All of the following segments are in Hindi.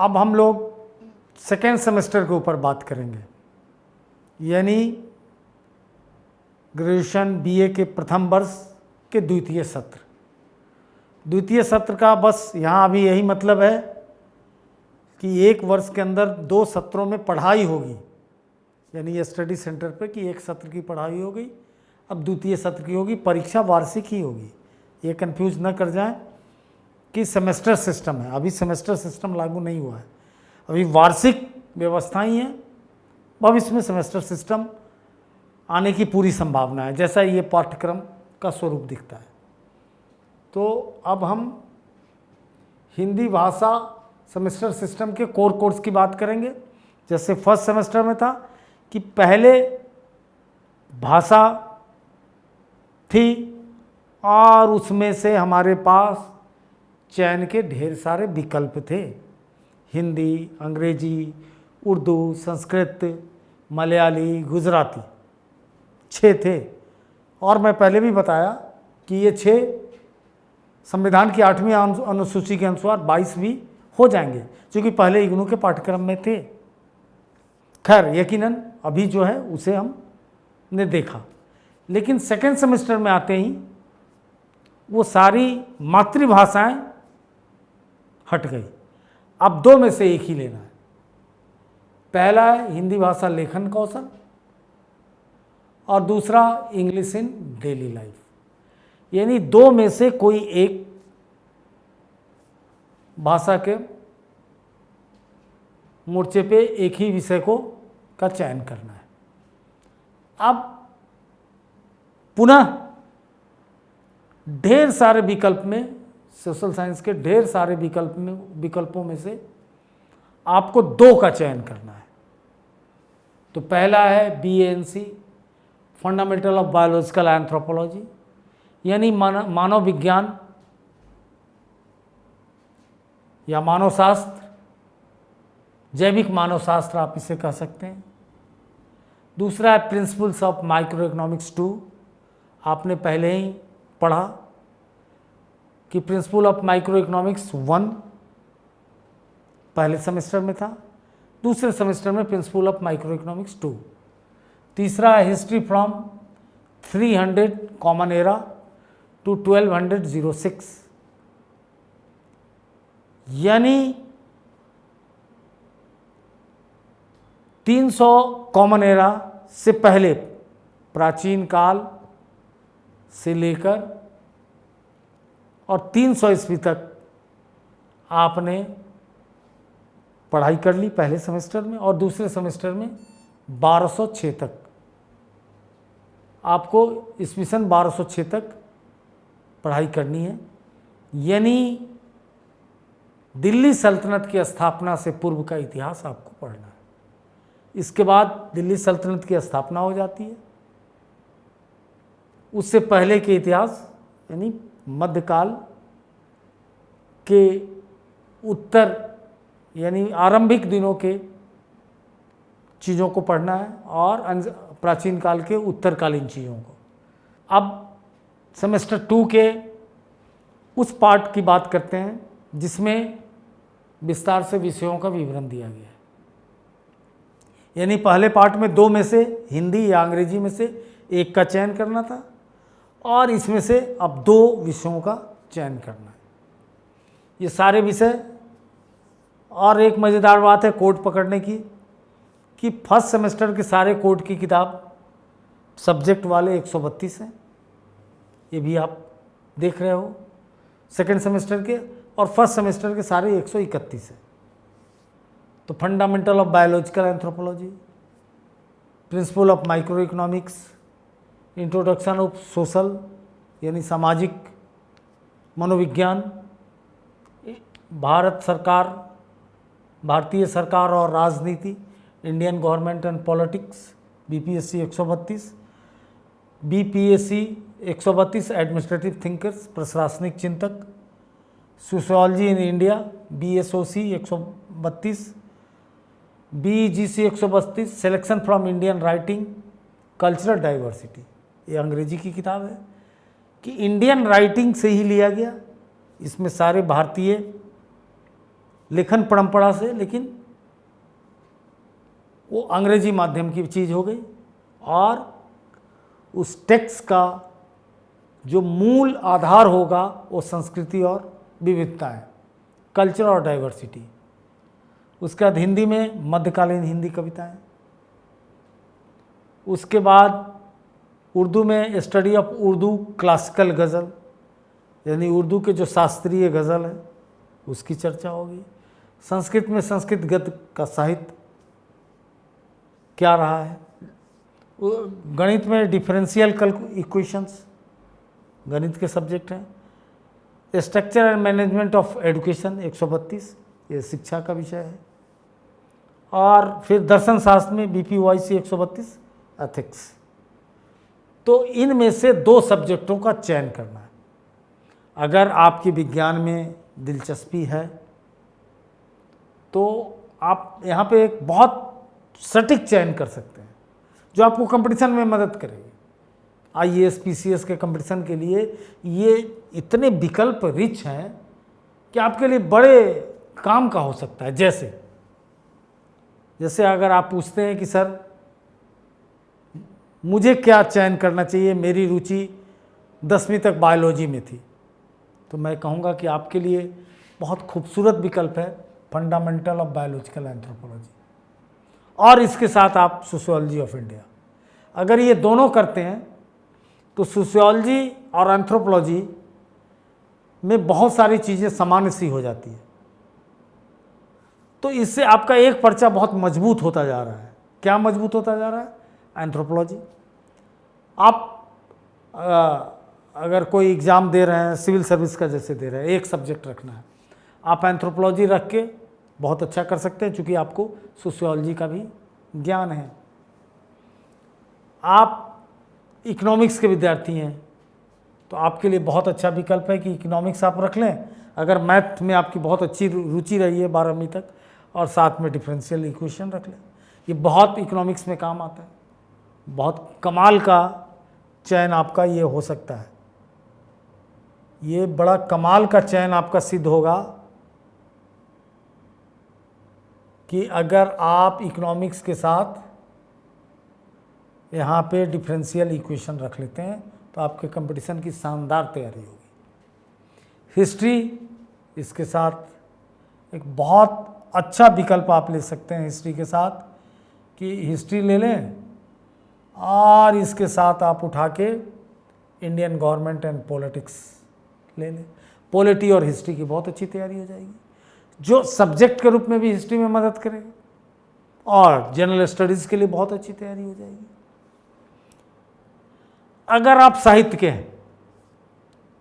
अब हम लोग सेकेंड सेमेस्टर के ऊपर बात करेंगे, यानी ग्रेजुएशन बीए के प्रथम वर्ष के द्वितीय सत्र। द्वितीय सत्र का बस यहाँ अभी यही मतलब है कि एक वर्ष के अंदर 2 सत्रों में पढ़ाई होगी, यानी ये स्टडी सेंटर पे कि एक सत्र की पढ़ाई हो गई, अब द्वितीय सत्र की होगी। परीक्षा वार्षिक ही होगी, ये कंफ्यूज न कर जाएं कि सेमेस्टर सिस्टम है। अभी सेमेस्टर सिस्टम लागू नहीं हुआ है, अभी वार्षिक व्यवस्थाएं हैं। भविष्य में सेमेस्टर सिस्टम आने की पूरी संभावना है, जैसा ये पाठ्यक्रम का स्वरूप दिखता है। तो अब हम हिंदी भाषा सेमेस्टर सिस्टम के कोर कोर्स की बात करेंगे। जैसे फर्स्ट सेमेस्टर में था कि पहले भाषा थी और उसमें से हमारे पास चयन के ढेर सारे विकल्प थे, हिंदी, अंग्रेजी, उर्दू, संस्कृत, मलयाली, गुजराती, 6 थे। और मैं पहले भी बताया कि ये 6 संविधान की 8वीं अनुसूची के अनुसार 22 भी हो जाएंगे, क्योंकि पहले इग्नू के पाठ्यक्रम में थे। खैर यकीनन अभी जो है उसे हमने देखा, लेकिन सेकेंड सेमेस्टर में आते ही वो सारी मातृभाषाएं हट गई। अब 2 में से एक ही लेना है। पहला है हिंदी भाषा लेखन कौशल और दूसरा इंग्लिश इन डेली लाइफ, यानी 2 में से कोई एक भाषा के मोर्चे पे एक ही विषय का चयन करना है। अब पुनः ढेर सारे विकल्प में, सोशल साइंस के ढेर सारे विकल्पों में से आपको 2 का चयन करना है। तो पहला है BANC, fundamental of biological anthropology, यानी मानव विज्ञान या मानव शास्त्र, जैविक मानव शास्त्र आप इसे कह सकते हैं। दूसरा है प्रिंसिपल्स ऑफ माइक्रो इकोनॉमिक्स 2, आपने पहले ही पढ़ा कि प्रिंसिपल ऑफ माइक्रो इकोनॉमिक्स 1 पहले सेमेस्टर में था, दूसरे सेमेस्टर में प्रिंसिपल ऑफ माइक्रो इकोनॉमिक्स 2। तीसरा है history from 300 common era to 1206, यानी 300 कॉमन एरा से पहले प्राचीन काल से लेकर और 300 ईस्वी तक आपने पढ़ाई कर ली पहले सेमेस्टर में, और दूसरे सेमेस्टर में 1206 तक आपको ईस्वी सन 1206 तक पढ़ाई करनी है। यानी दिल्ली सल्तनत की स्थापना से पूर्व का इतिहास आपको पढ़ना है। इसके बाद दिल्ली सल्तनत की स्थापना हो जाती है, उससे पहले के इतिहास यानी मध्यकाल के उत्तर यानी आरंभिक दिनों के चीज़ों को पढ़ना है, और प्राचीन काल के उत्तरकालीन चीज़ों को। अब सेमेस्टर 2 के उस पार्ट की बात करते हैं जिसमें विस्तार से विषयों का विवरण दिया गया है। यानी पहले पार्ट में 2 में से हिंदी या अंग्रेजी में से एक का चयन करना था, और इसमें से अब 2 विषयों का चयन करना है। ये सारे विषय, और एक मज़ेदार बात है कोड पकड़ने की कि फर्स्ट सेमेस्टर के सारे कोड की किताब सब्जेक्ट वाले 132 हैं, ये भी आप देख रहे हो सेकेंड सेमेस्टर के, और फर्स्ट सेमेस्टर के सारे 131 हैं। तो fundamental of biological anthropology, principle of micro economics, introduction of social यानी सामाजिक मनोविज्ञान, भारतीय सरकार और राजनीति, Indian government and politics, BPSC 132, BPSC 132 administrative thinkers, प्रशासनिक चिंतक, sociology in India, BSOC 132, BGC 132, selection from Indian writing, cultural diversity. ये अंग्रेजी की किताब है कि इंडियन राइटिंग से ही लिया गया, इसमें सारे भारतीय लेखन परंपरा से, लेकिन वो अंग्रेजी माध्यम की चीज़ हो गई। और उस टेक्स्ट का जो मूल आधार होगा वो संस्कृति और विविधता है, कल्चर और डाइवर्सिटी। उसके बाद हिंदी में मध्यकालीन हिंदी कविताएं। उसके बाद उर्दू में स्टडी ऑफ उर्दू क्लासिकल गज़ल, यानी उर्दू के जो शास्त्रीय गज़ल है उसकी चर्चा होगी। संस्कृत में संस्कृत गद्य का साहित्य क्या रहा है। गणित में डिफरेंशियल इक्वेशंस गणित के सब्जेक्ट हैं। Structure and management of education 132 ये शिक्षा का विषय है। और फिर दर्शन शास्त्र में BPYC 132 एथिक्स। तो इनमें से 2 सब्जेक्टों का चयन करना है। अगर आपकी विज्ञान में दिलचस्पी है तो आप यहाँ पे एक बहुत सटीक चयन कर सकते हैं जो आपको कंपटीशन में मदद करेगी। IAS PCS के कंपटीशन के लिए ये इतने विकल्प रिच हैं कि आपके लिए बड़े काम का हो सकता है। जैसे अगर आप पूछते हैं कि सर मुझे क्या चयन करना चाहिए, मेरी रुचि 10वीं तक बायोलॉजी में थी, तो मैं कहूँगा कि आपके लिए बहुत खूबसूरत विकल्प है फंडामेंटल ऑफ बायोलॉजिकल एंथ्रोपोलॉजी, और इसके साथ आप सोशियोलॉजी ऑफ इंडिया। अगर ये दोनों करते हैं तो सोशियोलॉजी और एंथ्रोपोलॉजी में बहुत सारी चीज़ें सामान्य सी हो जाती है। तो इससे आपका एक पर्चा बहुत मजबूत होता जा रहा है। क्या मजबूत होता जा रहा है? एंथ्रोपोलॉजी। आप अगर कोई एग्ज़ाम दे रहे हैं, सिविल सर्विस का जैसे दे रहे हैं, एक सब्जेक्ट रखना है, आप एंथ्रोपोलॉजी रख के बहुत अच्छा कर सकते हैं, क्योंकि आपको सोशियोलॉजी का भी ज्ञान है। आप इकोनॉमिक्स के विद्यार्थी हैं तो आपके लिए बहुत अच्छा विकल्प है कि इकोनॉमिक्स आप रख लें। अगर मैथ में आपकी बहुत अच्छी रुचि रही है 12वीं तक, और साथ में डिफरेंशियल इक्वेशन रख लें, ये बहुत इकोनॉमिक्स में काम आता है। बहुत कमाल का चयन आपका ये हो सकता है। ये बड़ा कमाल का चयन आपका सिद्ध होगा कि अगर आप इकोनॉमिक्स के साथ यहाँ पे डिफरेंशियल इक्वेशन रख लेते हैं तो आपके कंपटीशन की शानदार तैयारी होगी। हिस्ट्री, इसके साथ एक बहुत अच्छा विकल्प आप ले सकते हैं हिस्ट्री के साथ, कि हिस्ट्री ले लें और इसके साथ आप उठा के इंडियन गवर्नमेंट एंड पॉलिटिक्स ले लें। पॉलिटी और हिस्ट्री की बहुत अच्छी तैयारी हो जाएगी, जो सब्जेक्ट के रूप में भी हिस्ट्री में मदद करेगा, और जनरल स्टडीज़ के लिए बहुत अच्छी तैयारी हो जाएगी। अगर आप साहित्य के हैं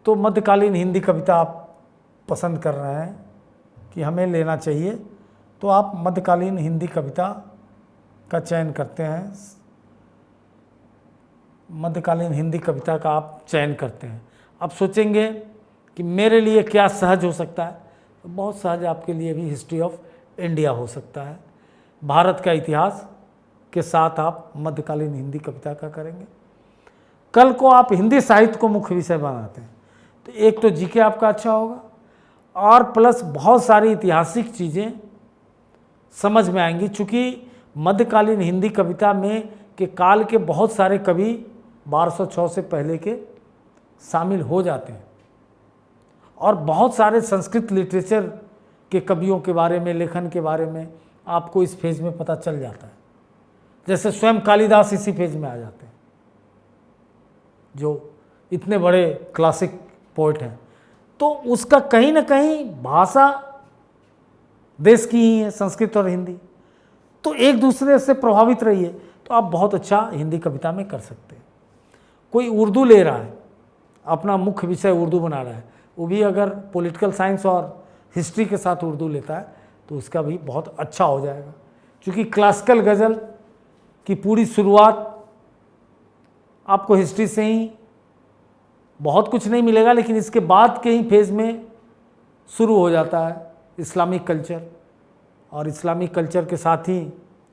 तो मध्यकालीन हिंदी कविता आप पसंद कर रहे हैं कि हमें लेना चाहिए, तो आप मध्यकालीन हिंदी कविता का चयन करते हैं। मध्यकालीन हिंदी कविता का आप चयन करते हैं। अब सोचेंगे कि मेरे लिए क्या सहज हो सकता है, तो बहुत सहज आपके लिए भी हिस्ट्री ऑफ इंडिया हो सकता है। भारत का इतिहास के साथ आप मध्यकालीन हिंदी कविता का करेंगे। कल को आप हिंदी साहित्य को मुख्य विषय बनाते हैं तो एक तो जीके आपका अच्छा होगा, और प्लस बहुत सारी ऐतिहासिक चीज़ें समझ में आएंगी, चूँकि मध्यकालीन हिंदी कविता में के काल के बहुत सारे कवि 1206 से पहले के शामिल हो जाते हैं, और बहुत सारे संस्कृत लिटरेचर के कवियों के बारे में, लेखन के बारे में आपको इस फेज में पता चल जाता है। जैसे स्वयं कालिदास इसी फेज में आ जाते हैं, जो इतने बड़े क्लासिक पोइट हैं। तो उसका कहीं ना कहीं भाषा देश की ही है, संस्कृत और हिंदी, तो एक दूसरे से प्रभावित रही है, तो आप बहुत अच्छा हिंदी कविता में कर सकते हैं। कोई उर्दू ले रहा है, अपना मुख्य विषय उर्दू बना रहा है, वो भी अगर पॉलिटिकल साइंस और हिस्ट्री के साथ उर्दू लेता है तो उसका भी बहुत अच्छा हो जाएगा, क्योंकि क्लासिकल गज़ल की पूरी शुरुआत आपको हिस्ट्री से ही, बहुत कुछ नहीं मिलेगा, लेकिन इसके बाद के ही फेज़ में शुरू हो जाता है इस्लामिक कल्चर, और इस्लामिक कल्चर के साथ ही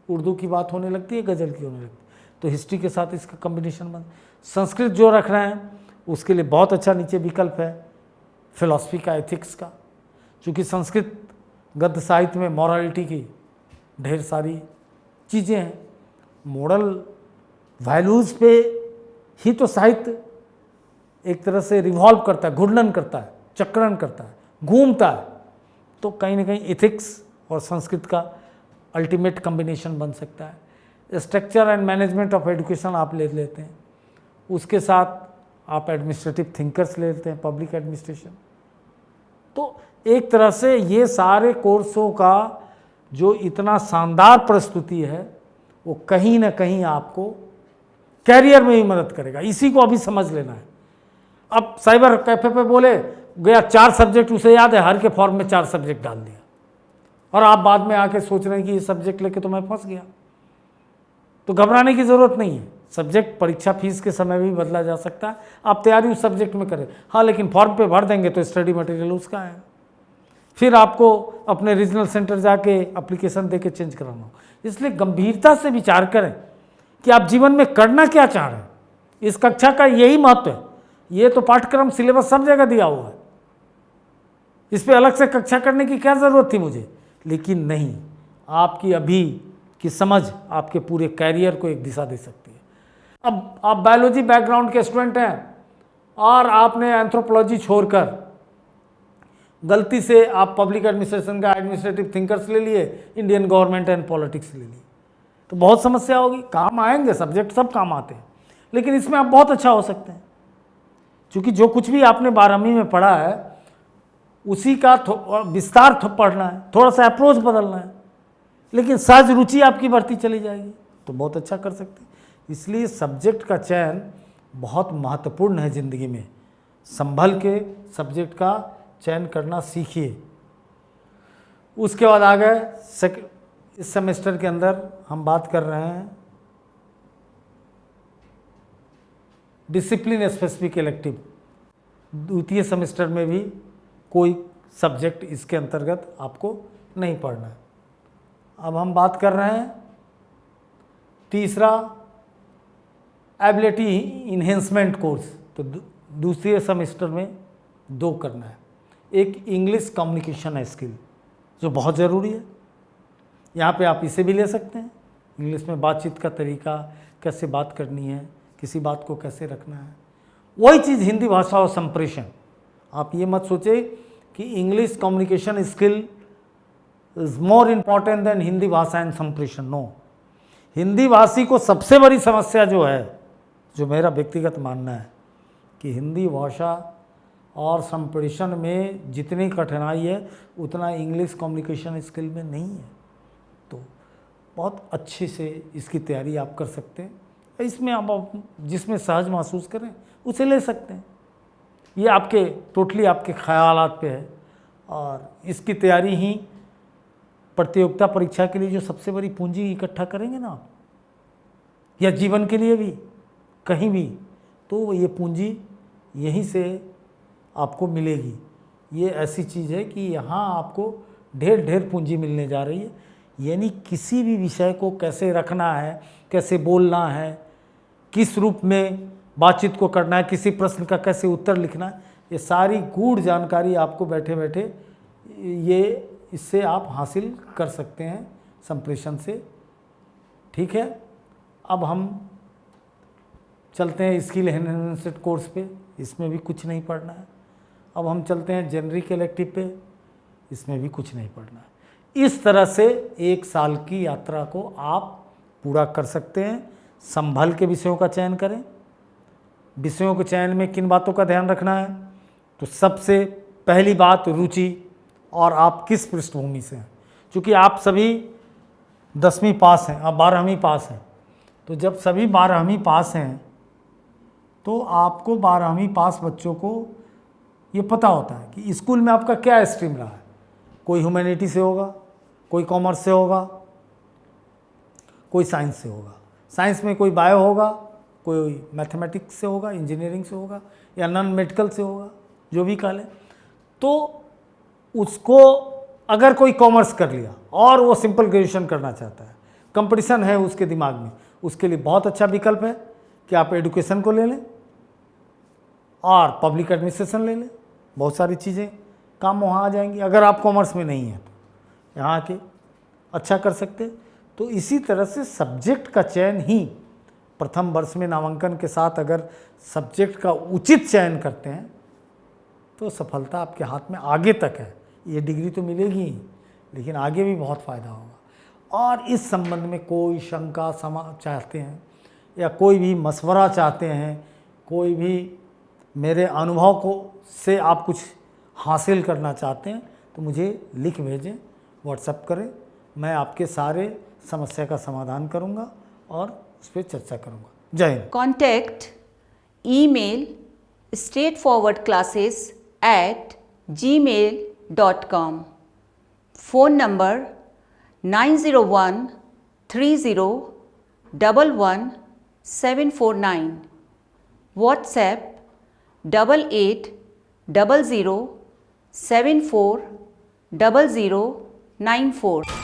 उर्दू की बात होने लगती है, गज़ल की होने लगती है, तो हिस्ट्री के साथ इसका कॉम्बिनेशन बन। संस्कृत जो रख रहे हैं उसके लिए बहुत अच्छा नीचे विकल्प है फिलॉसफी का, एथिक्स का, क्योंकि संस्कृत गद्य साहित्य में मॉरलिटी की ढेर सारी चीज़ें हैं। मोरल वैल्यूज़ पे ही तो साहित्य एक तरह से रिवॉल्व करता है, घूर्णन करता है, चक्रण करता है, घूमता है। तो कहीं ना कहीं एथिक्स और संस्कृत का अल्टीमेट कॉम्बिनेशन बन सकता है। Structure and management of education आप ले लेते हैं, उसके साथ आप एडमिनिस्ट्रेटिव थिंकर्स ले लेते हैं, पब्लिक एडमिनिस्ट्रेशन। तो एक तरह से ये सारे कोर्सों का जो इतना शानदार प्रस्तुति है वो कहीं ना कहीं आपको कैरियर में ही मदद करेगा। इसी को अभी समझ लेना है। अब साइबर कैफे पे बोले गया 4 सब्जेक्ट उसे याद है, हर के फॉर्म में 4 सब्जेक्ट डाल दिया, और आप बाद में आके सोच रहे हैं कि ये सब्जेक्ट लेके तो मैं फंस गया। तो घबराने की ज़रूरत नहीं है। सब्जेक्ट परीक्षा फीस के समय भी बदला जा सकता है। आप तैयारी उस सब्जेक्ट में करें, हाँ, लेकिन फॉर्म पे भर देंगे तो स्टडी मटेरियल उसका है। फिर आपको अपने रीजनल सेंटर जाके एप्लीकेशन दे के चेंज कराना हो। इसलिए गंभीरता से विचार करें कि आप जीवन में करना क्या चाह रहे हैं। इस कक्षा का यही महत्व है। ये तो पाठ्यक्रम सिलेबस सब जगह दिया हुआ है, इस पर अलग से कक्षा करने की क्या ज़रूरत थी मुझे। लेकिन नहीं, आपकी अभी की समझ आपके पूरे कैरियर को एक दिशा दे सकती है। अब आप बायोलॉजी बैकग्राउंड के स्टूडेंट हैं और आपने एंथ्रोपोलॉजी छोड़कर गलती से आप पब्लिक एडमिनिस्ट्रेशन का एडमिनिस्ट्रेटिव थिंकर्स ले लिए, इंडियन गवर्नमेंट एंड पॉलिटिक्स ले लिए, तो बहुत समस्या होगी। काम आएंगे सब्जेक्ट, सब काम आते हैं, लेकिन इसमें आप बहुत अच्छा हो सकते हैं, क्योंकि जो कुछ भी आपने 12वीं में पढ़ा है उसी का विस्तार पढ़ना है, थोड़ा सा अप्रोच बदलना है, लेकिन सहज रुचि आपकी बढ़ती चली जाएगी तो बहुत अच्छा कर सकते हैं। इसलिए सब्जेक्ट का चयन बहुत महत्वपूर्ण है ज़िंदगी में। संभल के सब्जेक्ट का चयन करना सीखिए। उसके बाद आ गए इस सेमेस्टर के अंदर हम बात कर रहे हैं डिसिप्लिन स्पेसिफिक इलेक्टिव। द्वितीय सेमेस्टर में भी कोई सब्जेक्ट इसके अंतर्गत आपको नहीं पढ़ना है। अब हम बात कर रहे हैं तीसरा एबिलिटी इन्हेंसमेंट कोर्स। तो दूसरे सेमेस्टर में 2 करना है। एक इंग्लिश कम्युनिकेशन स्किल जो बहुत ज़रूरी है, यहाँ पे आप इसे भी ले सकते हैं। इंग्लिश में बातचीत का तरीका, कैसे बात करनी है, किसी बात को कैसे रखना है, वही चीज़ हिंदी भाषा और संप्रेषण। आप ये मत सोचे कि English communication skill is more important than Hindi भाषा एंड संप्रेषण। नो, हिंदी भाषी को सबसे बड़ी समस्या जो है, जो मेरा व्यक्तिगत मानना है, कि हिंदी भाषा और संप्रेषण में जितनी कठिनाई है उतना इंग्लिश कम्युनिकेशन स्किल में नहीं है। तो बहुत अच्छे से इसकी तैयारी आप कर सकते हैं। इसमें आप जिसमें सहज महसूस करें उसे ले सकते हैं। ये आपके टोटली आपके ख्यालात पे है। और इसकी तैयारी ही प्रतियोगिता परीक्षा के लिए जो सबसे बड़ी पूंजी इकट्ठा करेंगे ना आप, या जीवन के लिए भी कहीं भी, तो ये पूंजी यहीं से आपको मिलेगी। ये ऐसी चीज़ है कि यहाँ आपको ढेर ढेर पूंजी मिलने जा रही है। यानी किसी भी विषय को कैसे रखना है, कैसे बोलना है, किस रूप में बातचीत को करना है, किसी प्रश्न का कैसे उत्तर लिखना है, ये सारी गूढ़ जानकारी आपको बैठे बैठे ये इससे आप हासिल कर सकते हैं संप्रेषण से। ठीक है, अब हम चलते हैं स्किल एनहांसमेंट कोर्स पे। इसमें भी कुछ नहीं पढ़ना है। अब हम चलते हैं जेनरिक इलेक्टिव पे। इसमें भी कुछ नहीं पढ़ना है। इस तरह से 1 साल की यात्रा को आप पूरा कर सकते हैं। संभल के विषयों का चयन करें। विषयों के चयन में किन बातों का ध्यान रखना है? तो सबसे पहली बात रुचि, और आप किस पृष्ठभूमि से हैं। क्योंकि आप सभी 10वीं पास हैं, आप 12वीं पास हैं। तो जब सभी 12वीं पास हैं तो आपको 12वीं पास बच्चों को ये पता होता है कि स्कूल में आपका क्या स्ट्रीम रहा है। कोई ह्यूमैनिटी से होगा, कोई कॉमर्स से होगा, कोई साइंस से होगा। साइंस में कोई बायो होगा, कोई मैथमेटिक्स से होगा, इंजीनियरिंग से होगा, या नॉन मेडिकल से होगा, जो भी कह लें। तो उसको अगर कोई कॉमर्स कर लिया और वो सिंपल ग्रेजुएशन करना चाहता है, कंपटीशन है उसके दिमाग में, उसके लिए बहुत अच्छा विकल्प है कि आप एजुकेशन को ले लें और पब्लिक एडमिनिस्ट्रेशन ले लें। बहुत सारी चीज़ें काम वहाँ आ जाएंगी अगर आप कॉमर्स में नहीं हैं यहाँ आके अच्छा कर सकते हैं। तो इसी तरह से सब्जेक्ट का चयन ही प्रथम वर्ष में नामांकन के साथ अगर सब्जेक्ट का उचित चयन करते हैं तो सफलता आपके हाथ में आगे तक है। ये डिग्री तो मिलेगी ही, लेकिन आगे भी बहुत फ़ायदा होगा। और इस संबंध में कोई शंका चाहते हैं या कोई भी मशवरा चाहते हैं, कोई भी मेरे अनुभव को से आप कुछ हासिल करना चाहते हैं तो मुझे लिख भेजें, व्हाट्सएप करें। मैं आपके सारे समस्या का समाधान करूंगा और उस पर चर्चा करूंगा। जय Hind. Contact email straightforwardclasses@gmail.com. Phone number 90130111749. WhatsApp 8800740094.